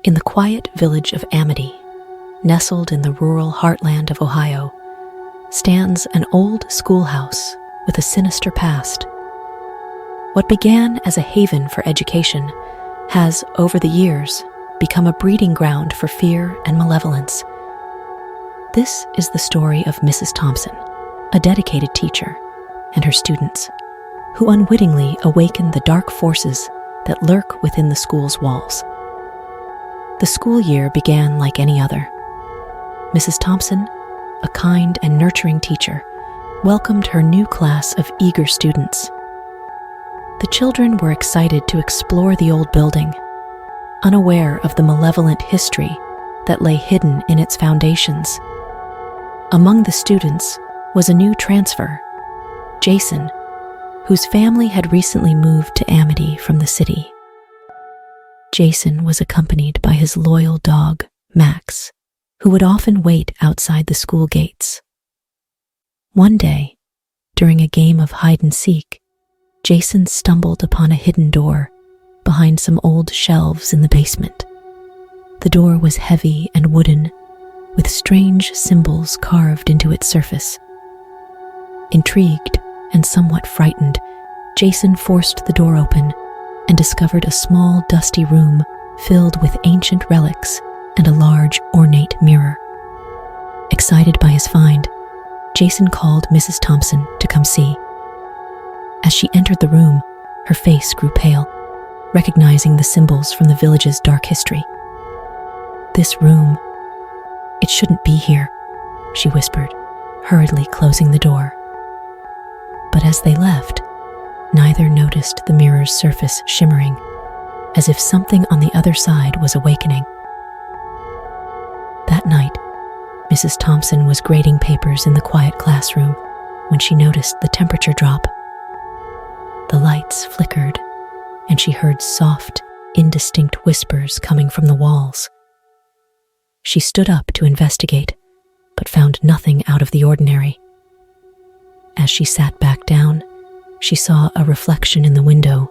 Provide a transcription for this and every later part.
In the quiet village of Amity, nestled in the rural heartland of Ohio, stands an old schoolhouse with a sinister past. What began as a haven for education has, over the years, become a breeding ground for fear and malevolence. This is the story of Mrs. Thompson, a dedicated teacher, and her students, who unwittingly awaken the dark forces that lurk within the school's walls. The school year began like any other. Mrs. Thompson, a kind and nurturing teacher, welcomed her new class of eager students. The children were excited to explore the old building, unaware of the malevolent history that lay hidden in its foundations. Among the students was a new transfer, Jason, whose family had recently moved to Amity from the city. Jason was accompanied by his loyal dog, Max, who would often wait outside the school gates. One day, during a game of hide-and-seek, Jason stumbled upon a hidden door behind some old shelves in the basement. The door was heavy and wooden, with strange symbols carved into its surface. Intrigued and somewhat frightened, Jason forced the door open and discovered a small, dusty room filled with ancient relics and a large, ornate mirror. Excited by his find, Jason called Mrs. Thompson to come see. As she entered the room, her face grew pale, recognizing the symbols from the village's dark history. "This room, it shouldn't be here," she whispered, hurriedly closing the door. But as they left, neither noticed the mirror's surface shimmering, as if something on the other side was awakening. That night, Mrs. Thompson was grading papers in the quiet classroom when she noticed the temperature drop. The lights flickered, and she heard soft, indistinct whispers coming from the walls. She stood up to investigate, but found nothing out of the ordinary. As she sat back down, she saw a reflection in the window,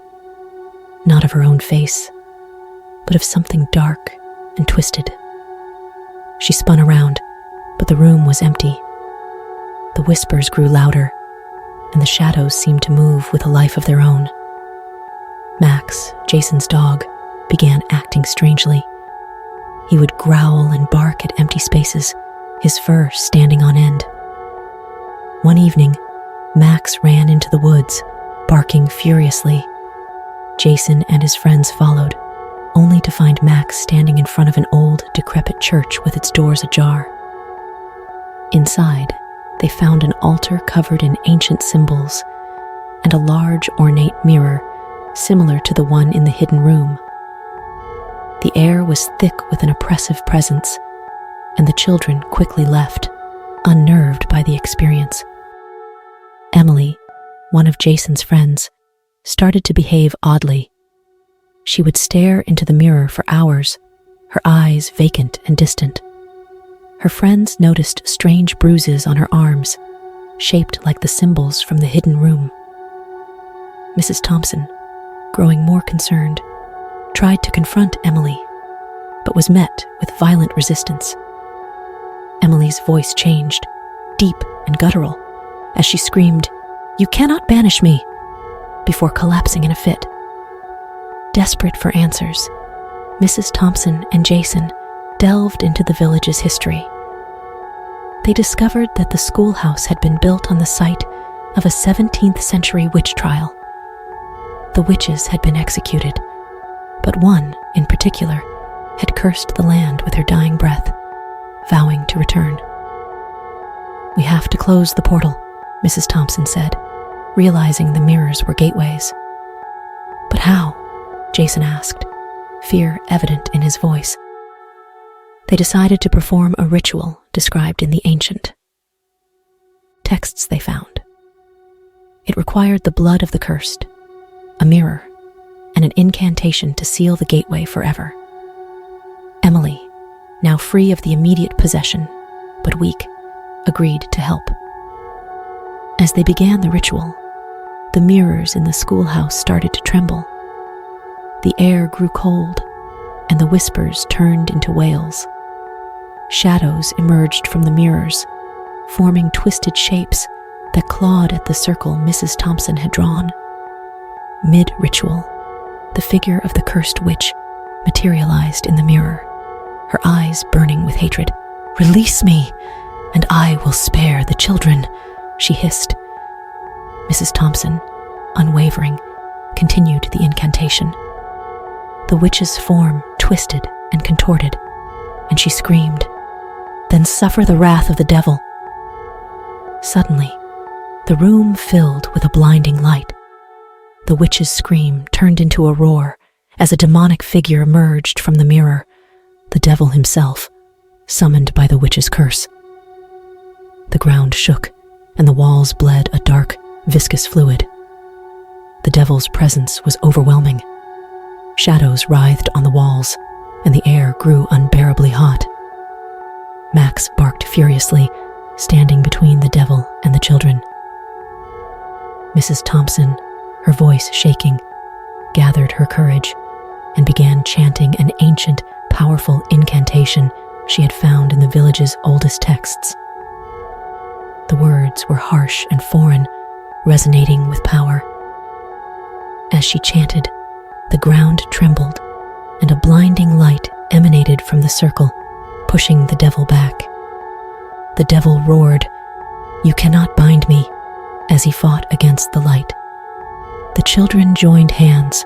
not of her own face, but of something dark and twisted. She spun around, but the room was empty. The whispers grew louder, and the shadows seemed to move with a life of their own. Max, Jason's dog, began acting strangely. He would growl and bark at empty spaces, his fur standing on end. One evening, Max ran into the woods, barking furiously. Jason and his friends followed, only to find Max standing in front of an old, decrepit church with its doors ajar. Inside, they found an altar covered in ancient symbols and a large, ornate mirror similar to the one in the hidden room. The air was thick with an oppressive presence, and the children quickly left, unnerved by the experience. Emily, one of Jason's friends, started to behave oddly. She would stare into the mirror for hours, her eyes vacant and distant. Her friends noticed strange bruises on her arms, shaped like the symbols from the hidden room. Mrs. Thompson, growing more concerned, tried to confront Emily, but was met with violent resistance. Emily's voice changed, deep and guttural, as she screamed, "You cannot banish me," before collapsing in a fit. Desperate for answers, Mrs. Thompson and Jason delved into the village's history. They discovered that the schoolhouse had been built on the site of a 17th century witch trial. The witches had been executed, but one, in particular, had cursed the land with her dying breath, vowing to return. "We have to close the portal," Mrs. Thompson said, realizing the mirrors were gateways. "But how?" Jason asked, fear evident in his voice. They decided to perform a ritual described in the ancient texts they found. It required the blood of the cursed, a mirror, and an incantation to seal the gateway forever. Emily, now free of the immediate possession, but weak, agreed to help. As they began the ritual, the mirrors in the schoolhouse started to tremble. The air grew cold, and the whispers turned into wails. Shadows emerged from the mirrors, forming twisted shapes that clawed at the circle Mrs. Thompson had drawn. Mid-ritual, the figure of the cursed witch materialized in the mirror, her eyes burning with hatred. "Release me, and I will spare the children," she hissed. Mrs. Thompson, unwavering, continued the incantation. The witch's form twisted and contorted, and she screamed, "Then suffer the wrath of the devil." Suddenly, the room filled with a blinding light. The witch's scream turned into a roar as a demonic figure emerged from the mirror, the devil himself, summoned by the witch's curse. The ground shook, and the walls bled a dark, viscous fluid. The devil's presence was overwhelming. Shadows writhed on the walls, and the air grew unbearably hot. Max barked furiously, standing between the devil and the children. Mrs. Thompson, her voice shaking, gathered her courage and began chanting an ancient, powerful incantation she had found in the village's oldest texts. The words were harsh and foreign, resonating with power. As she chanted, the ground trembled, and a blinding light emanated from the circle, pushing the devil back. The devil roared, "You cannot bind me," as he fought against the light. The children joined hands,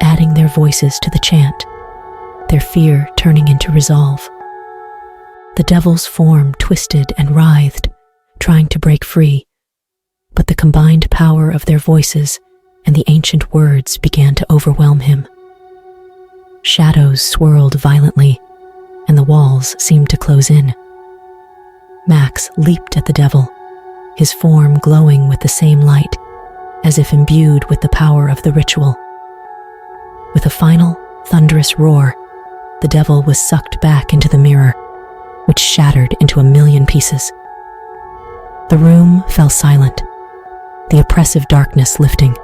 adding their voices to the chant, their fear turning into resolve. The devil's form twisted and writhed, trying to break free, but the combined power of their voices and the ancient words began to overwhelm him. Shadows swirled violently, and the walls seemed to close in. Max leaped at the devil, his form glowing with the same light, as if imbued with the power of the ritual. With a final, thunderous roar, the devil was sucked back into the mirror, which shattered into a million pieces. The room fell silent, the oppressive darkness lifting.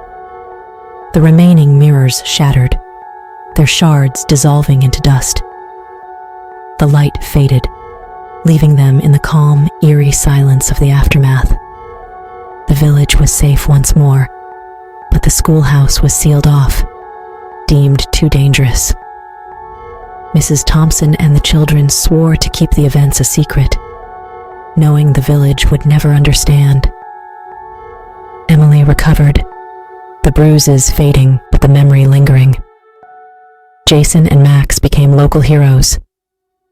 The remaining mirrors shattered, their shards dissolving into dust. The light faded, leaving them in the calm, eerie silence of the aftermath. The village was safe once more, but the schoolhouse was sealed off, deemed too dangerous. Mrs. Thompson and the children swore to keep the events a secret, knowing the village would never understand. Emily recovered, the bruises fading but the memory lingering. Jason and Max became local heroes,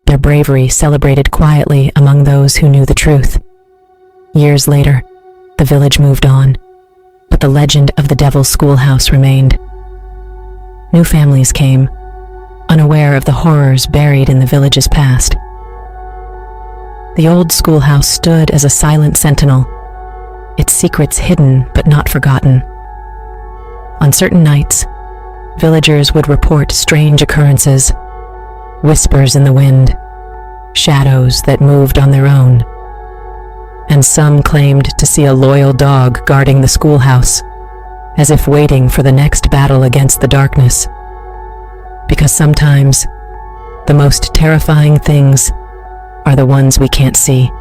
their bravery celebrated quietly among those who knew the truth. Years later, the village moved on, but the legend of the Devil's Schoolhouse remained. New families came, unaware of the horrors buried in the village's past. The old schoolhouse stood as a silent sentinel, its secrets hidden but not forgotten. On certain nights, villagers would report strange occurrences, whispers in the wind, shadows that moved on their own. And some claimed to see a loyal dog guarding the schoolhouse, as if waiting for the next battle against the darkness. Because sometimes, the most terrifying things are the ones we can't see.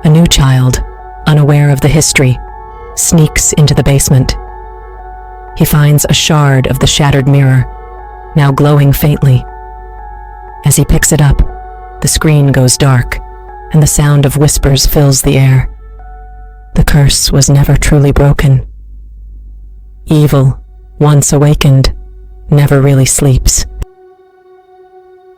A new child, unaware of the history, sneaks into the basement. He finds a shard of the shattered mirror, now glowing faintly. As he picks it up, the screen goes dark, and the sound of whispers fills the air. The curse was never truly broken. Evil, once awakened, never really sleeps.